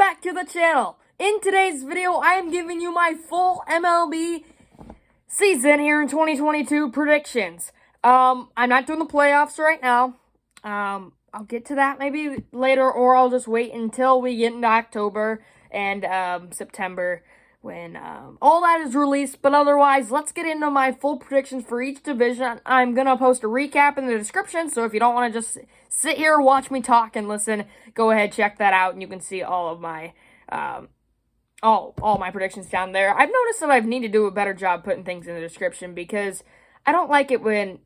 back to the channel. In today's video, I am giving you my full MLB season here in 2022 predictions. I'm not doing the playoffs right now. I'll get to that maybe later, or I'll just wait until we get into October and September when all that is released. But otherwise, let's get into my full predictions for each division. I'm going to post a recap in the description, so if you don't want to just sit here, watch me talk and listen, go ahead, check that out, and you can see all of my all my predictions down there. I've noticed that I need to do a better job putting things in the description because I don't like it when,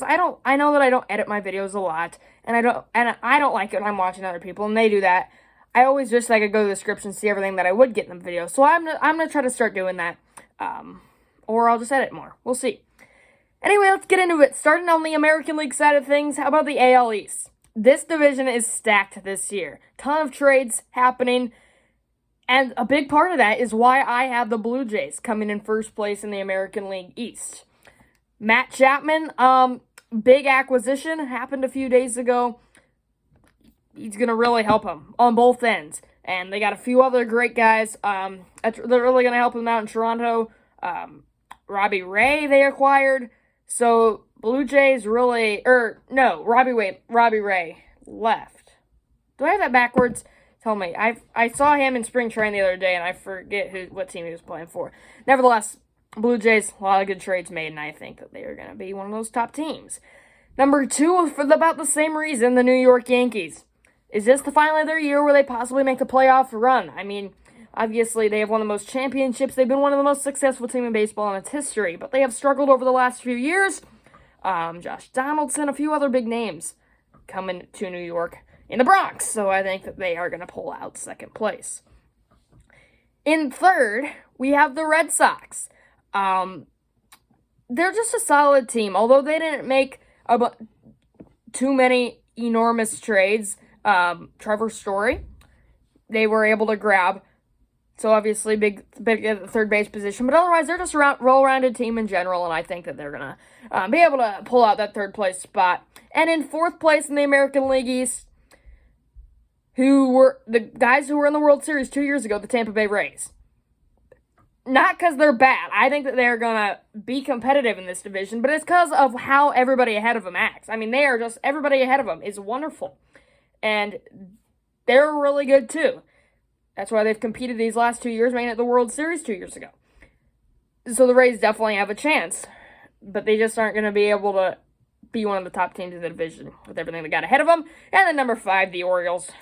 I know that I don't edit my videos a lot, and I don't like it when I'm watching other people and they do that. I always wish I could go to the description and see everything that I would get in the video. So I'm gonna try to start doing that, or I'll just edit more. We'll see. Anyway, let's get into it. Starting on the American League side of things, how about the AL East? This division is stacked this year. Ton of trades happening, and a big part of that is why I have the Blue Jays coming in first place in the American League East. Matt Chapman, big acquisition, happened a few days ago. He's going to really help him on both ends. And they got a few other great guys. They're really going to help him out in Toronto. Robbie Ray they acquired. So, Blue Jays really... Robbie Ray left. Do I have that backwards? Tell me. I saw him in spring training the other day, and I forget what team he was playing for. Nevertheless, Blue Jays, a lot of good trades made, and I think that they are going to be one of those top teams. Number two, for about the same reason, the New York Yankees. Is this the final of their year where they possibly make the playoff run? I mean, obviously, they have won the most championships. They've been one of the most successful teams in baseball in its history, but they have struggled over the last few years. Josh Donaldson, a few other big names coming to New York in the Bronx, so I think that they are going to pull out second place. In third, we have the Red Sox. They're just a solid team, although they didn't make too many enormous trades. Trevor Story, they were able to grab. So obviously big at the third base position, but otherwise they're just a well-rounded team in general, and I think that they're gonna be able to pull out that third place spot. And in fourth place in the American League East, who were the guys who were in the World Series 2 years ago, the Tampa Bay Rays. Not because they're bad. I think that they're going to be competitive in this division, but it's because of how everybody ahead of them acts. I mean, everybody ahead of them is wonderful. And they're really good, too. That's why they've competed these last 2 years, making it the World Series 2 years ago. So the Rays definitely have a chance, but they just aren't going to be able to be one of the top teams in the division with everything they got ahead of them. And then number 5, the Orioles.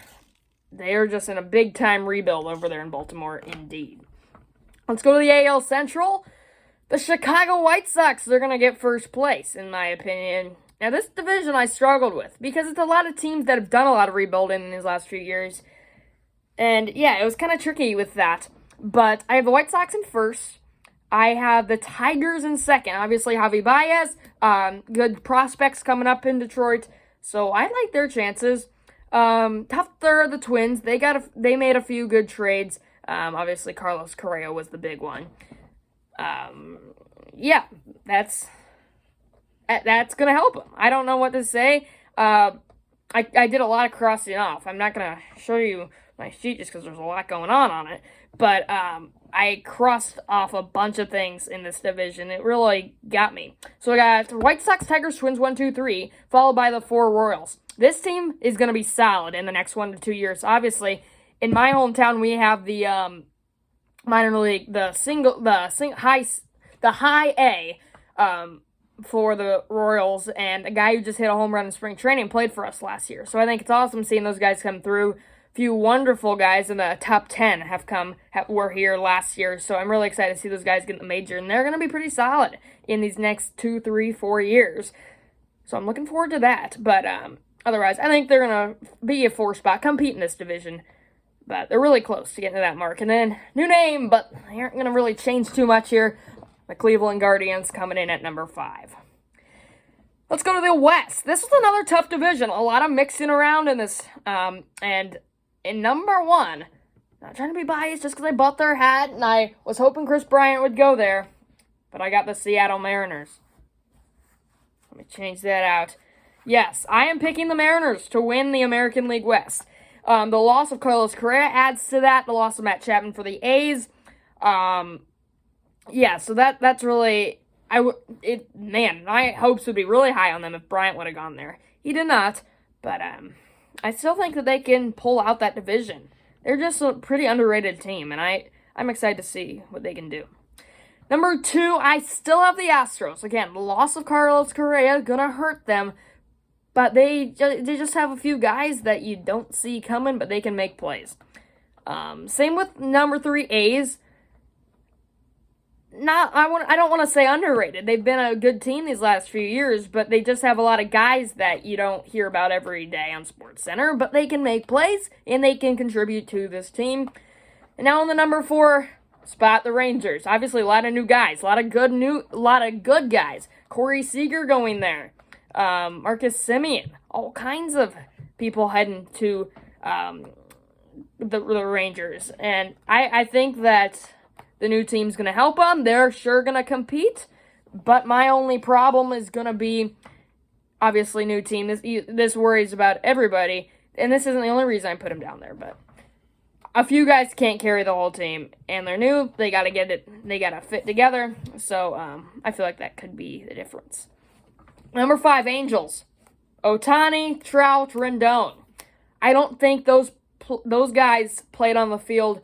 They are just in a big-time rebuild over there in Baltimore, indeed. Let's go to the AL Central. The Chicago White Sox, they're going to get first place, in my opinion. Now, this division I struggled with because it's a lot of teams that have done a lot of rebuilding in these last few years. And, yeah, it was kind of tricky with that. But I have the White Sox in first. I have the Tigers in second. Obviously, Javi Baez, good prospects coming up in Detroit. So I like their chances. Tough third, the Twins. They made a few good trades. Obviously, Carlos Correa was the big one. Yeah, that's going to help them. I don't know what to say. I did a lot of crossing off. I'm not going to show you my sheet just because there's a lot going on it. But I crossed off a bunch of things in this division. It really got me. So I got the White Sox, Tigers, Twins, 1, 2, 3, followed by the 4 Royals. This team is going to be solid in the next 1 to 2 years. Obviously, in my hometown, we have the minor league, the high A for the Royals, and a guy who just hit a home run in spring training played for us last year. So I think it's awesome seeing those guys come through. A few wonderful guys in the top 10 were here last year, so I'm really excited to see those guys get in the major, and they're going to be pretty solid in these next 2, 3, 4 years. So I'm looking forward to that, but otherwise, I think they're going to be a 4 spot, compete in this division. But they're really close to getting to that mark. And then, new name, but they aren't going to really change too much here. The Cleveland Guardians coming in at number 5. Let's go to the West. This was another tough division. A lot of mixing around in this. And in number 1, not trying to be biased just because I bought their hat, and I was hoping Chris Bryant would go there. But I got the Seattle Mariners. Let me change that out. Yes, I am picking the Mariners to win the American League West. The loss of Carlos Correa adds to that. The loss of Matt Chapman for the A's. Yeah, so that's really... my hopes would be really high on them if Bryant would have gone there. He did not, but I still think that they can pull out that division. They're just a pretty underrated team, and I'm excited to see what they can do. Number 2, I still have the Astros. Again, the loss of Carlos Correa gonna hurt them, but they just have a few guys that you don't see coming, but they can make plays. Same with number 3, A's. I don't want to say underrated. They've been a good team these last few years, but they just have a lot of guys that you don't hear about every day on SportsCenter, but they can make plays and they can contribute to this team. And now on the number 4 spot, the Rangers. Obviously, a lot of new guys, a lot of good guys. Corey Seager going there, Marcus Semien, all kinds of people heading to the Rangers, and I think that the new team's going to help them. They're sure going to compete. But my only problem is going to be, obviously, new team. This worries about everybody. And this isn't the only reason I put them down there. But a few guys can't carry the whole team. And they're new. They got to get it. They got to fit together. So I feel like that could be the difference. Number 5, Angels. Ohtani, Trout, Rendon. I don't think those guys played on the field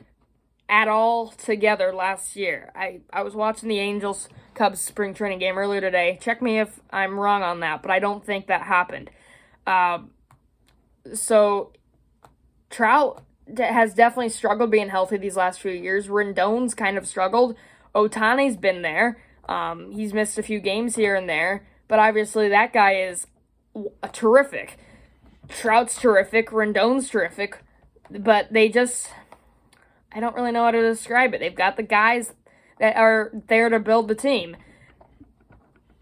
at all together last year. I was watching the Angels-Cubs spring training game earlier today. Check me if I'm wrong on that, but I don't think that happened. So Trout has definitely struggled being healthy these last few years. Rendon's kind of struggled. Ohtani's been there. He's missed a few games here and there, but obviously that guy is terrific. Trout's terrific. Rendon's terrific, but they just... I don't really know how to describe it. They've got the guys that are there to build the team.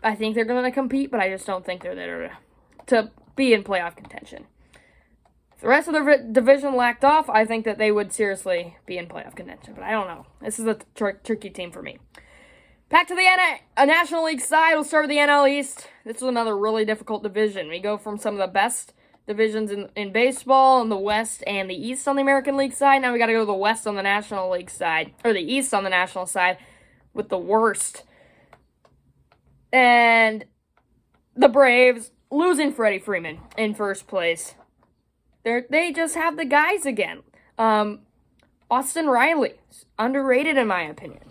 I think they're going to compete, but I just don't think they're there to be in playoff contention. If the rest of the division lacked off, I think that they would seriously be in playoff contention, but I don't know. This is a tricky team for me. Back to the National League side. We'll start with the NL East. This is another really difficult division. We go from some of the best divisions in baseball in the West and the East on the American League side. Now we got to go to the West on the National League side, or the East on the National side, with the worst. And the Braves losing Freddie Freeman in first place. They just have the guys again. Austin Riley, underrated in my opinion.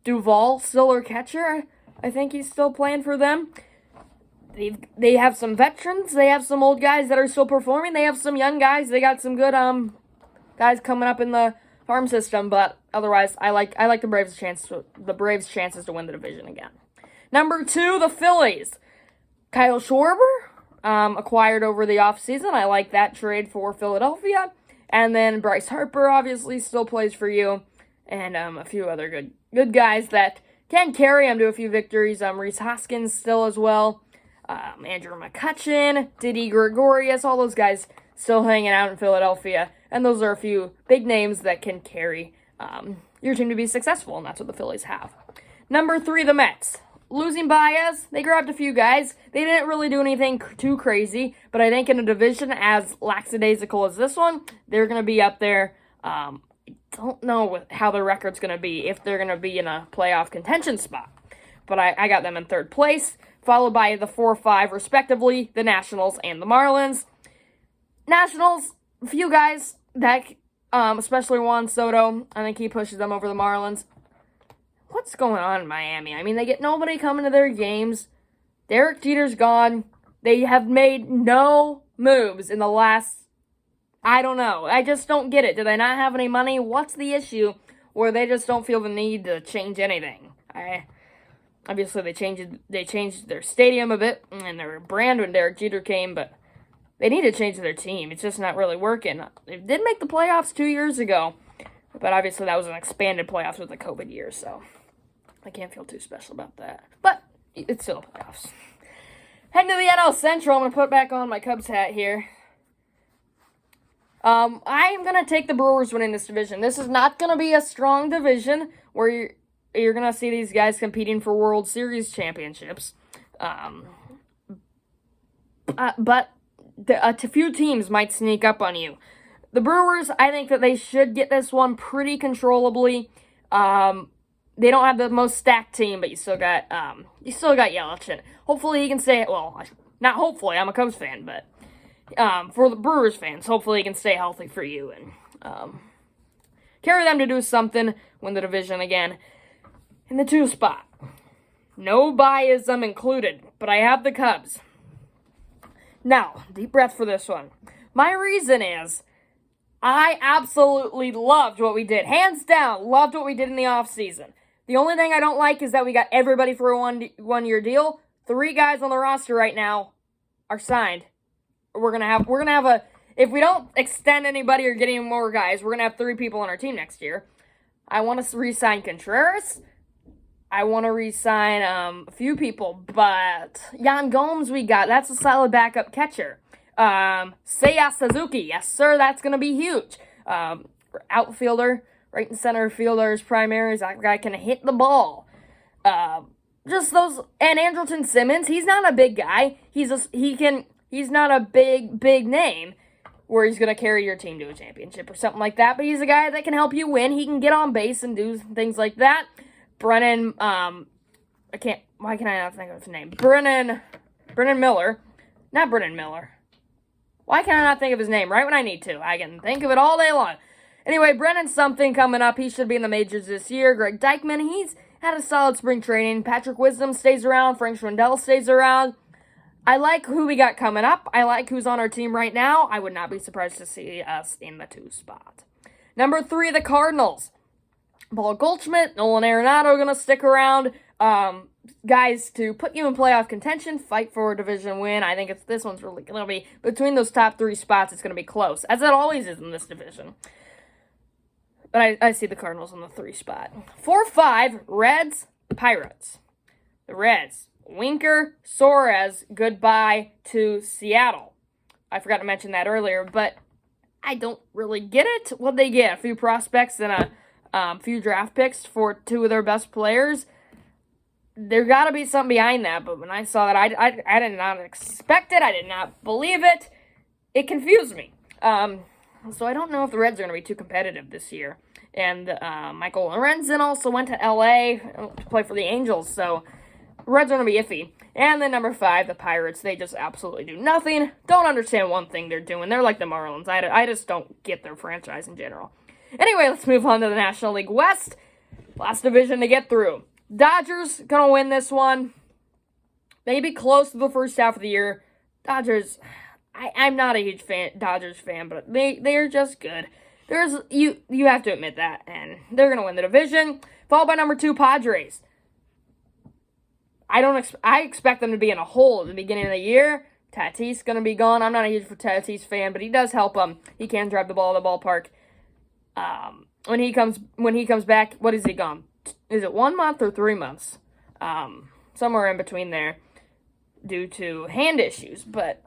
Duvall, still their catcher. I think he's still playing for them. They have some veterans. They have some old guys that are still performing. They have some young guys. They got some good guys coming up in the farm system. But otherwise, I like the Braves' chances to win the division again. Number 2, the Phillies. Kyle Schwarber, acquired over the offseason. I like that trade for Philadelphia. And then Bryce Harper obviously still plays for you, and a few other good guys that can carry him to a few victories. Rhys Hoskins still as well. Andrew McCutchen, Didi Gregorius, all those guys still hanging out in Philadelphia. And those are a few big names that can carry your team to be successful, and that's what the Phillies have. Number 3, the Mets. Losing Baez, they grabbed a few guys. They didn't really do anything too crazy, but I think in a division as lackadaisical as this one, they're going to be up there. I don't know how their record's going to be, if they're going to be in a playoff contention spot. But I got them in third place, followed by the 4-5, respectively, the Nationals and the Marlins. Nationals, a few guys that, especially Juan Soto, I think he pushes them over the Marlins. What's going on in Miami? I mean, they get nobody coming to their games. Derek Jeter's gone. They have made no moves in the last, I don't know. I just don't get it. Do they not have any money? What's the issue? Or they just don't feel the need to change anything? Obviously, they changed their stadium a bit and their brand when Derek Jeter came, but they need to change their team. It's just not really working. They did make the playoffs 2 years ago, but obviously that was an expanded playoffs with the COVID year, so I can't feel too special about that. But it's still playoffs. Heading to the NL Central, I'm going to put back on my Cubs hat here. I'm going to take the Brewers winning this division. This is not going to be a strong division where you're going to see these guys competing for World Series championships. But a few teams might sneak up on you. The Brewers, I think that they should get this one pretty controllably. They don't have the most stacked team, but you still got Yelich. Hopefully he can stay. Well, not hopefully. I'm a Cubs fan, but for the Brewers fans, hopefully he can stay healthy for you and carry them to do something, win the division again in the 2 spot. No biasm included, but I have the Cubs. Now, deep breath for this one. My reason is I absolutely loved what we did. Hands down, loved what we did in the offseason. The only thing I don't like is that we got everybody for a one-year deal. 3 guys on the roster right now are signed. We're gonna have a, if we don't extend anybody or get any more guys, we're gonna have 3 people on our team next year. I want to re-sign Contreras. I want to re-sign a few people, but Yan Gomes we got. That's a solid backup catcher. Seiya Suzuki, yes sir, that's gonna be huge. Outfielder, right and center fielder's primaries. That guy can hit the ball. Just those, and Andrelton Simmons. He's not a big guy. He's not a big name where he's gonna carry your team to a championship or something like that. But he's a guy that can help you win. He can get on base and do things like that. Brennan, why can I not think of his name? Brennan Miller, not Brennan Miller. Why can I not think of his name right when I need to? I can think of it all day long. Anyway, Brennan's something coming up. He should be in the majors this year. Greg Deichmann, he's had a solid spring training. Patrick Wisdom stays around. Frank Schwindel stays around. I like who we got coming up. I like who's on our team right now. I would not be surprised to see us in the 2 spot. Number 3, the Cardinals. Paul Goldschmidt, Nolan Arenado going to stick around. Guys, to put you in playoff contention, fight for a division win. I think this one's really going to be, between those top 3 spots, it's going to be close, as it always is in this division. But I see the Cardinals on the 3 spot. 4-5, Reds, Pirates. The Reds, Winker, Suarez, goodbye to Seattle. I forgot to mention that earlier, but I don't really get it. What'd they get? A few prospects and a few draft picks for 2 of their best players. There got to be something behind that, but when I saw that, I did not expect it. I did not believe it. It confused me. So I don't know if the Reds are going to be too competitive this year. And Michael Lorenzen also went to L.A. to play for the Angels, so Reds are going to be iffy. And then number 5, the Pirates. They just absolutely do nothing. Don't understand one thing they're doing. They're like the Marlins. I just don't get their franchise in general. Anyway, let's move on to the National League West. Last division to get through. Dodgers going to win this one. Maybe close to the first half of the year. Dodgers, I'm not a huge Dodgers fan, but they're just good. You have to admit that, and they're going to win the division. Followed by number 2, Padres. I expect them to be in a hole at the beginning of the year. Tatis going to be gone. I'm not a huge Tatis fan, but he does help them. He can drive the ball to the ballpark. When he comes back, what is he gone? Is it 1 month or 3 months? Somewhere in between there, due to hand issues. But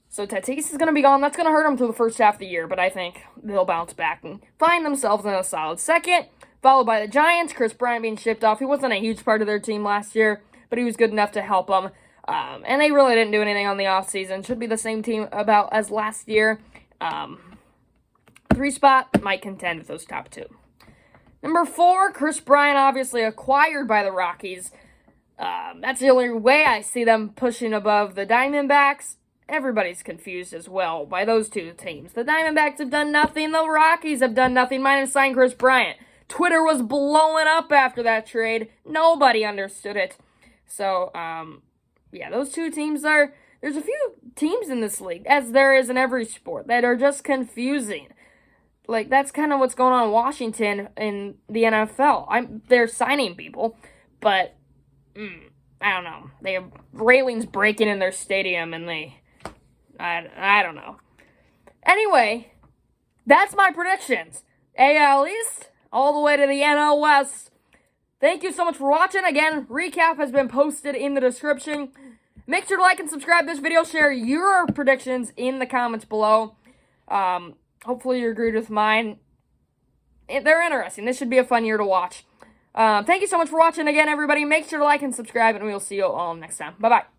so Tatis is going to be gone. That's going to hurt them through the first half of the year, but I think they'll bounce back and find themselves in a solid second. Followed by the Giants, Chris Bryant being shipped off. He wasn't a huge part of their team last year, but he was good enough to help them. And they really didn't do anything on the offseason. Should be the same team about as last year. 3 spot might contend with those top 2. Number 4, Chris Bryant, obviously acquired by the Rockies. That's the only way I see them pushing above the Diamondbacks. Everybody's confused as well by those 2 teams. The Diamondbacks have done nothing. The Rockies have done nothing. Minus sign Chris Bryant. Twitter was blowing up after that trade. Nobody understood it. So, yeah, those 2 teams are... There's a few teams in this league, as there is in every sport, that are just confusing. Like, that's kind of what's going on in Washington in the NFL. They're signing people, but I don't know. They have railings breaking in their stadium, and I don't know. Anyway, that's my predictions. AL East, all the way to the NL West. Thank you so much for watching. Again, recap has been posted in the description. Make sure to like and subscribe this video. Share your predictions in the comments below. Hopefully you agreed with mine. They're interesting. This should be a fun year to watch. Thank you so much for watching again, everybody. Make sure to like and subscribe, and we'll see you all next time. Bye-bye.